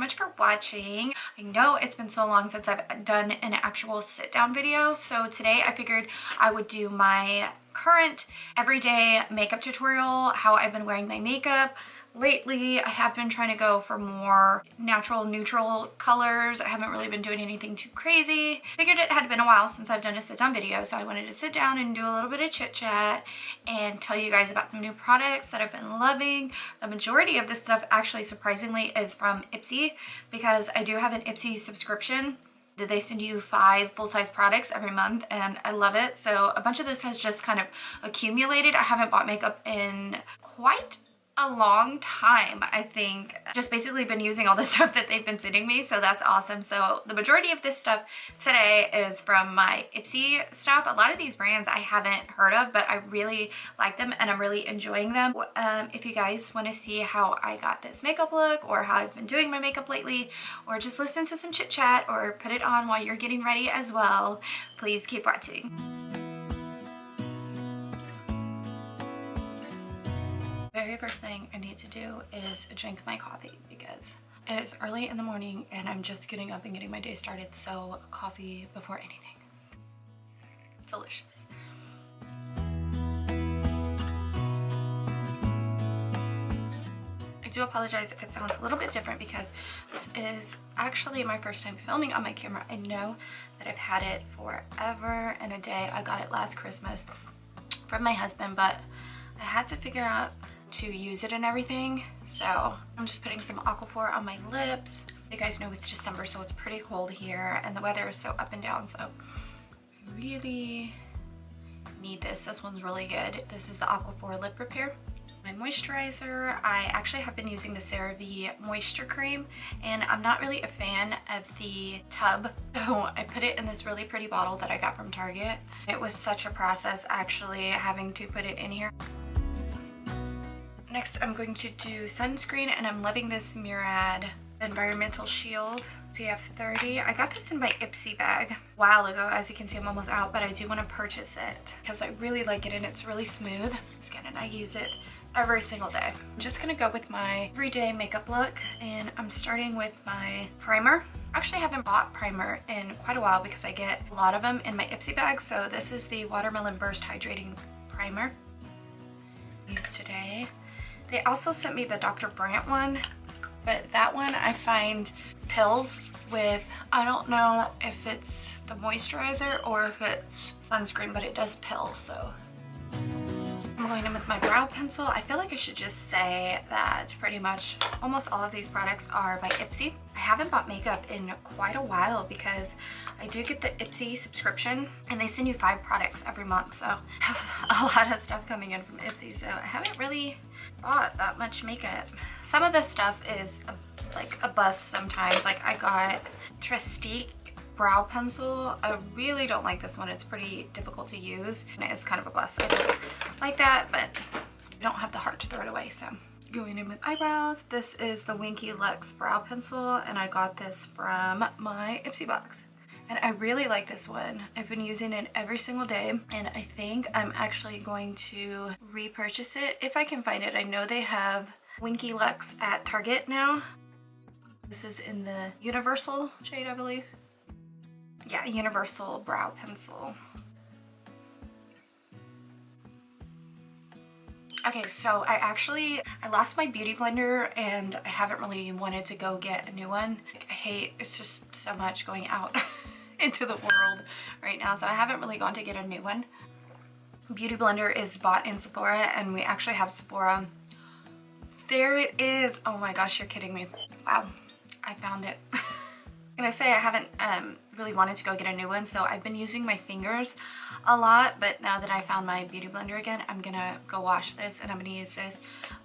much for watching. I know it's been so long since I've done an actual sit down video, so today I figured I would do my current everyday makeup tutorial, how I've been wearing my makeup. Lately, I have been trying to go for more natural, neutral colors. I haven't really been doing anything too crazy. Figured it had been a while since I've done a sit-down video, so I wanted to sit down and do a little bit of chit-chat and tell you guys about some new products that I've been loving. The majority of this stuff, actually, surprisingly, is from Ipsy, because I do have an Ipsy subscription. They send you 5 full-size products every month, and I love it. So a bunch of this has just kind of accumulated. I haven't bought makeup in quite a long time, I think. Just basically been using all the stuff that they've been sending me, so that's awesome. So the majority of this stuff today is from my Ipsy stuff. A lot of these brands I haven't heard of, but I really like them and I'm really enjoying them. If you guys want to see how I got this makeup look, or how I've been doing my makeup lately, or just listen to some chit chat, or put it on while you're getting ready as well, please keep watching. Very first thing I need to do is drink my coffee, because it is early in the morning and I'm just getting up and getting my day started, so coffee before anything. Delicious. I do apologize if it sounds a little bit different, because this is actually my first time filming on my camera. I know that I've had it forever and a day. I got it last Christmas from my husband, but I had to figure out to use it and everything, so I'm just putting some Aquaphor on my lips. You guys know it's December, so it's pretty cold here and the weather is so up and down, so I really need this. This one's really good. This is the Aquaphor lip repair. My moisturizer, I actually have been using the CeraVe moisture cream, and I'm not really a fan of the tub, so I put it in this really pretty bottle that I got from Target. It was such a process actually having to put it in here. Next, I'm going to do sunscreen, and I'm loving this Murad Environmental Shield SPF 30. I got this in my Ipsy bag a while ago. As you can see, I'm almost out, but I do want to purchase it because I really like it and it's really smooth skin, and I use it every single day. I'm just gonna go with my everyday makeup look, and I'm starting with my primer. I actually haven't bought primer in quite a while because I get a lot of them in my Ipsy bag, so this is the Watermelon Burst Hydrating Primer I use today. They also sent me the Dr. Brandt one, but that one I find pills with, I don't know if it's the moisturizer or if it's sunscreen, but it does pill, so. I'm going in with my brow pencil. I feel like I should just say that pretty much almost all of these products are by Ipsy. I haven't bought makeup in quite a while because I do get the Ipsy subscription, and they send you 5 products every month, so I have a lot of stuff coming in from Ipsy, so I haven't really bought that much makeup. Some of this stuff is like a bust sometimes. Like I got Trestique brow pencil. I really don't like this one. It's pretty difficult to use and it is kind of a bust. I don't like that, but I don't have the heart to throw it away, so. Going in with eyebrows, this is the Winky Luxe brow pencil, and I got this from my Ipsy box. And I really like this one. I've been using it every single day, and I think I'm actually going to repurchase it if I can find it. I know they have Winky Luxe at Target now. This is in the Universal shade, I believe. Yeah, Universal brow pencil. Okay, so I lost my beauty blender and I haven't really wanted to go get a new one. I hate, it's just so much going out into the world right now, so I haven't really gone to get a new one. Beauty blender is bought in Sephora, and we actually have Sephora. There it is. Oh my gosh, you're kidding me. Wow, I found it. I'm gonna say I haven't really wanted to go get a new one, so I've been using my fingers a lot, but now that I found my beauty blender again, I'm gonna go wash this and I'm gonna use this.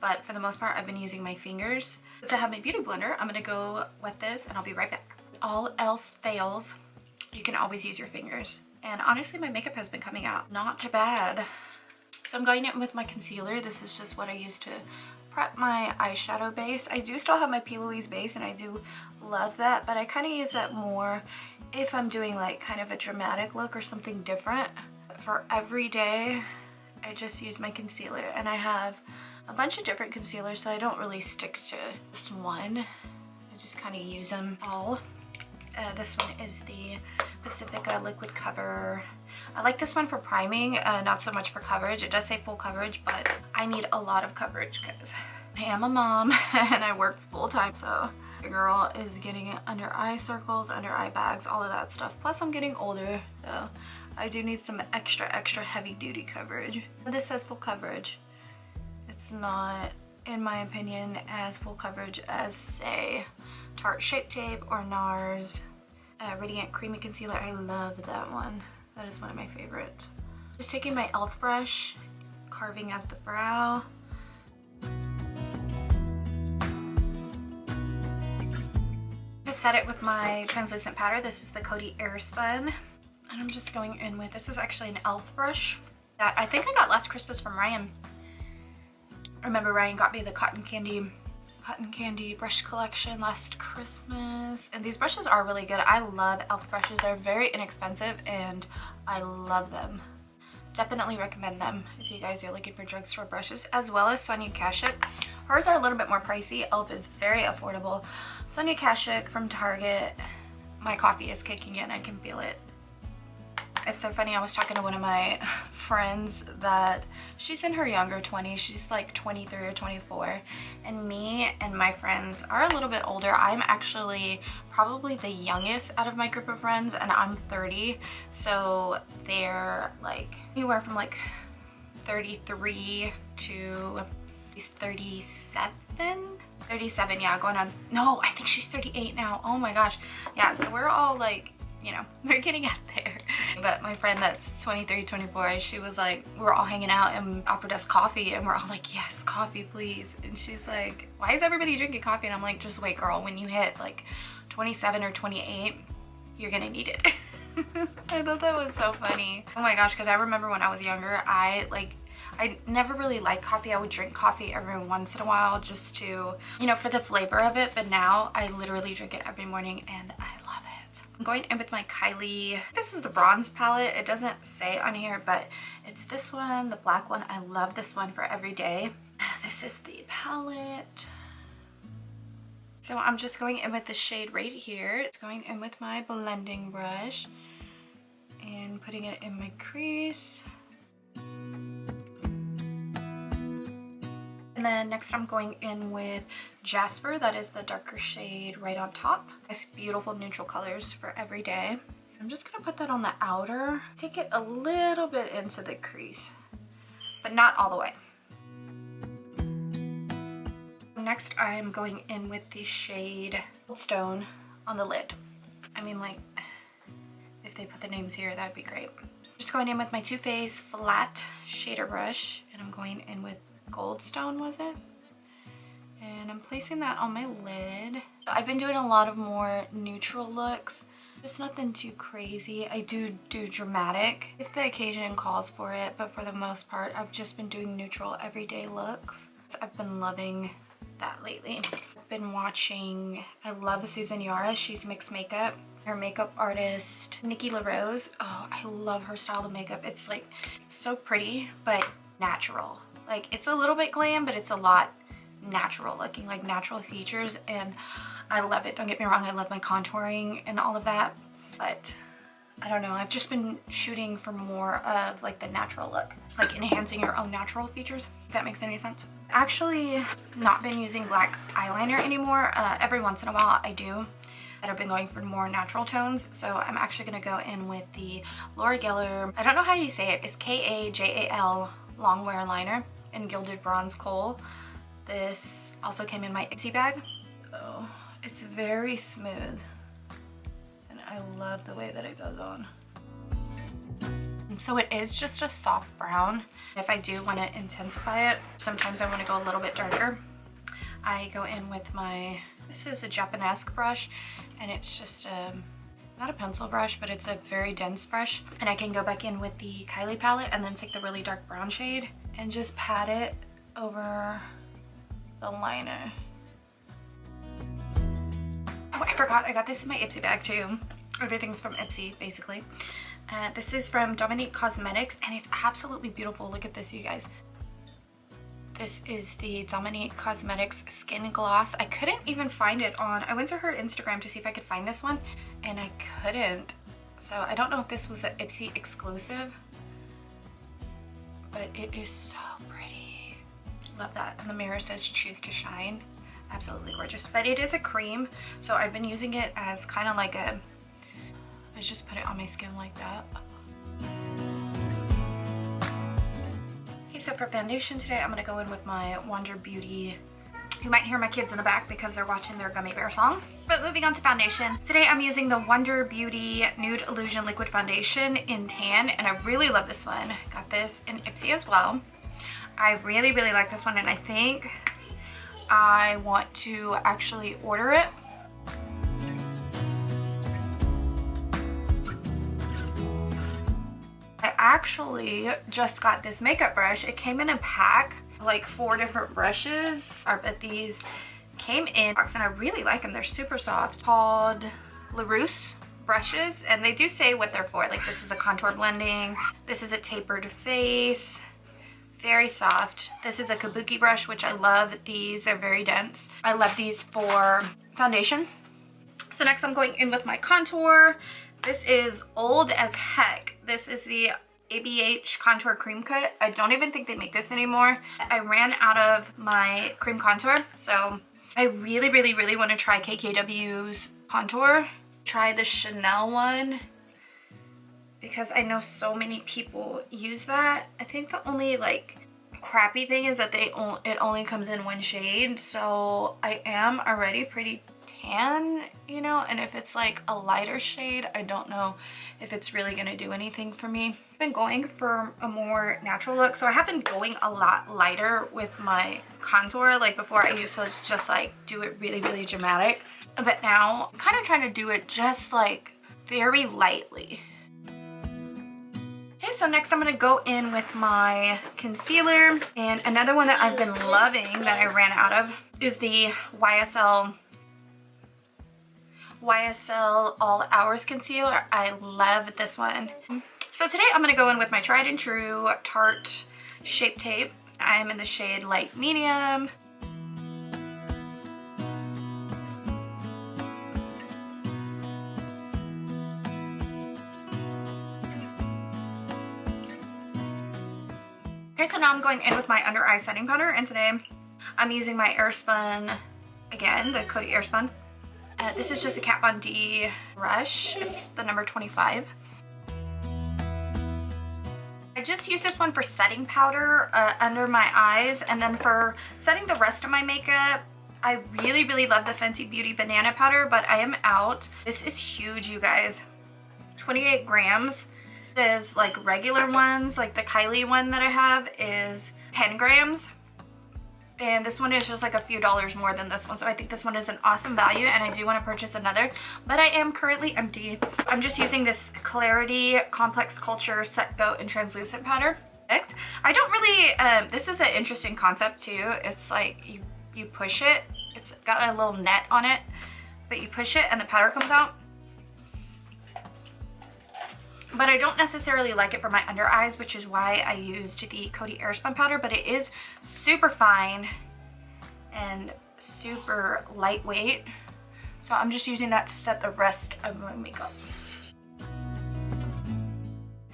But for the most part, I've been using my fingers. To have my beauty blender, I'm gonna go wet this and I'll be right back. All else fails, you can always use your fingers. And honestly, my makeup has been coming out not too bad. So I'm going in with my concealer. This is just what I use to prep my eyeshadow base. I do still have my P. Louise base and I do love that, but I kind of use that more if I'm doing like kind of a dramatic look or something different. For every day, I just use my concealer, and I have a bunch of different concealers, so I don't really stick to just one. I just kind of use them all. This one is the Pacifica Liquid Cover. I like this one for priming, not so much for coverage. It does say full coverage, but I need a lot of coverage because I am a mom and I work full time. So the girl is getting under eye circles, under eye bags, all of that stuff. Plus I'm getting older, so I do need some extra heavy duty coverage. This says full coverage. It's not, in my opinion, as full coverage as, say, Tarte Shapetape or NARS Radiant Creamy Concealer. I love that one. That is one of my favorites. Just taking my e.l.f. brush, carving out the brow. Just set it with my translucent powder. This is the Coty Airspun. And I'm just going in with, this is actually an e.l.f. brush that I think I got last Christmas from Ryan. I remember Ryan got me the cotton candy brush collection last Christmas, and these brushes are really good. I love e.l.f. brushes. They're very inexpensive and I love them. Definitely recommend them if you guys are looking for drugstore brushes, as well as Sonia Kashuk. Hers are a little bit more pricey. e.l.f. is very affordable. Sonia Kashuk from Target. My coffee is kicking in. I can feel it. It's so funny, I was talking to one of my friends that she's in her younger 20s. She's like 23 or 24. And me and my friends are a little bit older. I'm actually probably the youngest out of my group of friends, and I'm 30. So they're like anywhere from like 33 to 37. 37, yeah, going on. No, I think she's 38 now. Oh my gosh. Yeah, so we're all like, you know, we're getting out there. But my friend that's 23, 24, she was like, we're all hanging out and offered us coffee, and we're all like, yes, coffee please. And she's like, why is everybody drinking coffee? And I'm like, just wait girl, when you hit like 27 or 28, you're gonna need it. I thought that was so funny. Oh my gosh, because I remember when I was younger, I never really liked coffee. I would drink coffee every once in a while just to, you know, for the flavor of it. But now I literally drink it every morning and I love it. I'm going in with my Kylie. This is the bronze palette. It doesn't say on here, but it's this one, the black one. I love this one for every day. This is the palette. So I'm just going in with the shade right here. It's going in with my blending brush and putting it in my crease. And then next I'm going in with Jasper. That is the darker shade right on top. Nice beautiful neutral colors for every day. I'm just gonna put that on the outer. Take it a little bit into the crease, but not all the way. Next I'm going in with the shade Stone on the lid. I mean, like, if they put the names here, that'd be great. Just going in with my Too Faced flat shader brush, and I'm going in with Goldstone, was it? And I'm placing that on my lid. So I've been doing a lot of more neutral looks, just nothing too crazy. I do dramatic if the occasion calls for it, but for the most part I've just been doing neutral everyday looks. So I've been loving that lately. I've been watching, I love Susan Yara. She's mixed makeup. Her makeup artist Nikki LaRose. Oh, I love her style of makeup. It's like so pretty but natural. Like, it's a little bit glam, but it's a lot natural looking, like natural features, and I love it. Don't get me wrong, I love my contouring and all of that, but I don't know, I've just been shooting for more of like the natural look, like enhancing your own natural features, if that makes any sense. Actually not been using black eyeliner anymore. Every once in a while I do, but I've been going for more natural tones, so I'm actually gonna go in with the Laura Geller, I don't know how you say it, it's Kajal longwear liner in Gilded Bronze Kohl. This also came in my Ipsy bag. Oh, it's very smooth and I love the way that it goes on. So it is just a soft brown. If I do want to intensify it, sometimes I want to go a little bit darker. I go in with my, this is a Japanese brush, and it's just not a pencil brush, but it's a very dense brush. And I can go back in with the Kylie palette and then take the really dark brown shade and just pat it over the liner. Oh, I forgot, I got this in my Ipsy bag too. Everything's from Ipsy, basically. This is from Dominique Cosmetics, and it's absolutely beautiful. Look at this, you guys. This is the Dominique Cosmetics Skin Gloss. I couldn't even find it on, I went to her Instagram to see if I could find this one, and I couldn't. So I don't know if this was an Ipsy exclusive, but it is so pretty. Love that. And the mirror says choose to shine. Absolutely gorgeous. But it is a cream, so I've been using it as kind of like a, I just put it on my skin like that. Okay, so for foundation today, I'm going to go in with my Wonder Beauty. You might hear my kids in the back because they're watching their Gummy Bear song. But moving on to foundation. Today I'm using the Wonder Beauty Nude Illusion Liquid Foundation in tan, and I really love this one. Got this in Ipsy as well. I really, really like this one, and I think I want to actually order it. I actually just got this makeup brush. It came in a pack, like 4 different brushes, but these came in box and I really like them. They're super soft. Called Laruce brushes, and they do say what they're for. Like, this is a contour blending, this is a tapered face, very soft. This is a kabuki brush, which I love these. They're very dense. I love these for foundation. So next I'm going in with my contour. This is old as heck. This is the ABH Contour Cream Cut. I don't even think they make this anymore. I ran out of my cream contour, so I really, really, really want to try KKW's contour. Try the Chanel one because I know so many people use that. I think the only like crappy thing is that it only comes in 1 shade, so I am already pretty tan, you know, and if it's like a lighter shade, I don't know if it's really gonna do anything for me. I've been going for a more natural look, so I have been going a lot lighter with my contour. Like before, I used to just like do it really, really dramatic, but now I'm kind of trying to do it just like very lightly. Okay, so next I'm gonna go in with my concealer, and another one that I've been loving that I ran out of is the YSL All Hours Concealer. I love this one. So today I'm going to go in with my tried and true Tarte Shapetape. I am in the shade Light Medium. Okay, so now I'm going in with my under eye setting powder, and today I'm using my Airspun, again, the Coty Airspun. This is just a Kat Von D brush. It's the number 25. I just use this one for setting powder under my eyes, and then for setting the rest of my makeup, I really, really love the Fenty Beauty Banana Powder, but I am out. This is huge, you guys. 28 grams. There's like regular ones, like the Kylie one that I have is 10 grams. And this one is just like a few dollars more than this one. So I think this one is an awesome value, and I do want to purchase another. But I am currently empty. I'm just using this Clarity Complex Culture Set Go and Translucent Powder. I don't really, this is an interesting concept too. It's like you push it. It's got a little net on it, but you push it and the powder comes out. But I don't necessarily like it for my under eyes, which is why I used the Coty Airspun powder. But it is super fine and super lightweight. So I'm just using that to set the rest of my makeup.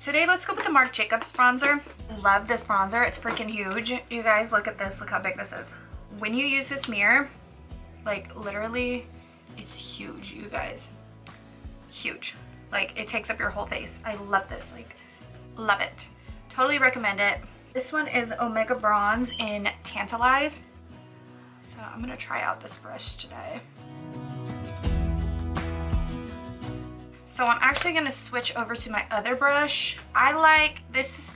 Today, let's go with the Marc Jacobs bronzer. Love this bronzer. It's freaking huge. You guys, look at this. Look how big this is. When you use this mirror, like literally, it's huge, you guys. Huge. Like, it takes up your whole face. I love this, like, love it. Totally recommend it. This one is Omega Bronze in Tantalize. So I'm gonna try out this brush today. So I'm actually gonna switch over to my other brush. I like this.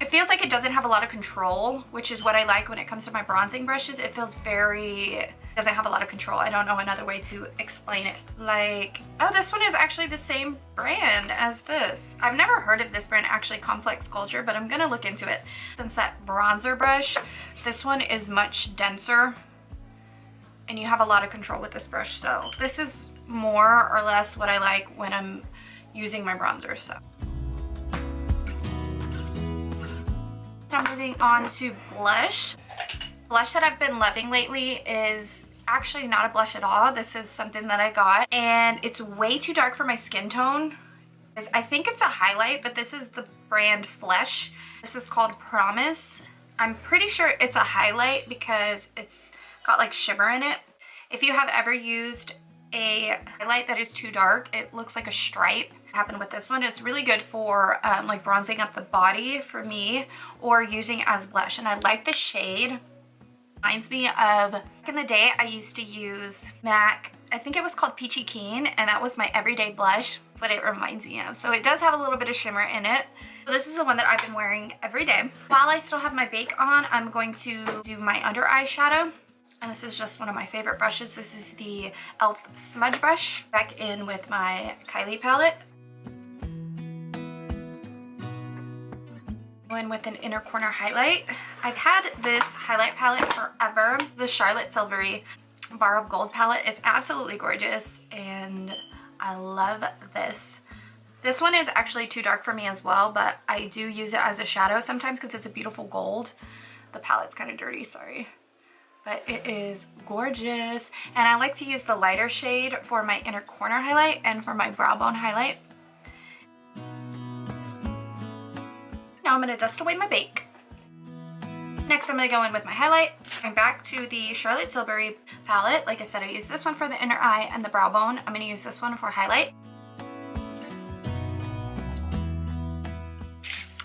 It feels like it doesn't have a lot of control, which is what I like when it comes to my bronzing brushes. It feels doesn't have a lot of control. I don't know another way to explain it. Like, oh, this one is actually the same brand as this. I've never heard of this brand, actually, Complex Culture, but I'm gonna look into it. Since that bronzer brush, this one is much denser, and you have a lot of control with this brush. So this is more or less what I like when I'm using my bronzer. So I'm moving on to blush. Blush that I've been loving lately is actually not a blush at all. This is something that I got, and it's way too dark for my skin tone. I think it's a highlight, but this is the brand Flesh. This is called Promise. I'm pretty sure it's a highlight because it's got like shimmer in it. If you have ever used a highlight that is too dark, it looks like a stripe. Happened with this one. It's really good for like bronzing up the body for me, or using as blush, and I like the shade. Reminds me of back in the day I used to use MAC, I think it was called Peachy Keen, and that was my everyday blush, what it reminds me of. So it does have a little bit of shimmer in it. So this is the one that I've been wearing every day. While I still have my bake on, I'm going to do my under eye shadow. And this is just one of my favorite brushes. This is the e.l.f. smudge brush. Back in with my Kylie palette. In with an inner corner highlight. I've had this highlight palette forever. The Charlotte Tilbury Bar of Gold palette. It's absolutely gorgeous, and I love this. This one is actually too dark for me as well, but I do use it as a shadow sometimes because it's a beautiful gold. The palette's kind of dirty, sorry. But it is gorgeous. And I like to use the lighter shade for my inner corner highlight and for my brow bone highlight. Now I'm going to dust away my bake. Next I'm going to go in with my highlight. Going back to the Charlotte Tilbury palette. Like I said, I use this one for the inner eye and the brow bone. I'm going to use this one for highlight.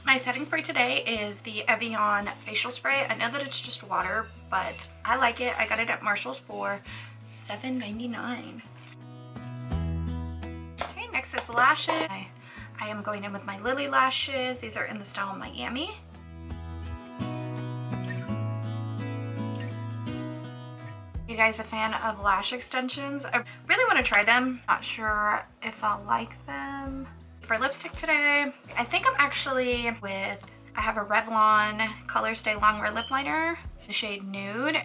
My setting spray today is the Evian facial spray. I know that it's just water, but I like it. I got it at Marshall's for $7.99. Okay, next is lashes. I am going in with my Lilly lashes. These are in the style Miami. You guys a fan of lash extensions? I really want to try them. Not sure if I'll like them. For lipstick today, I think I'm actually with, I have a Revlon Colorstay Longwear Lip Liner, the shade Nude.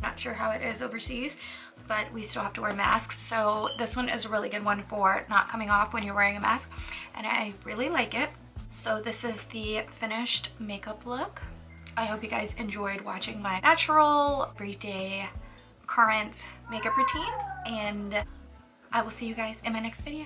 Not sure how it is overseas, but we still have to wear masks, so this one is a really good one for not coming off when you're wearing a mask, and I really like it. So this is the finished makeup look. I hope you guys enjoyed watching my natural, everyday, current makeup routine, and I will see you guys in my next video.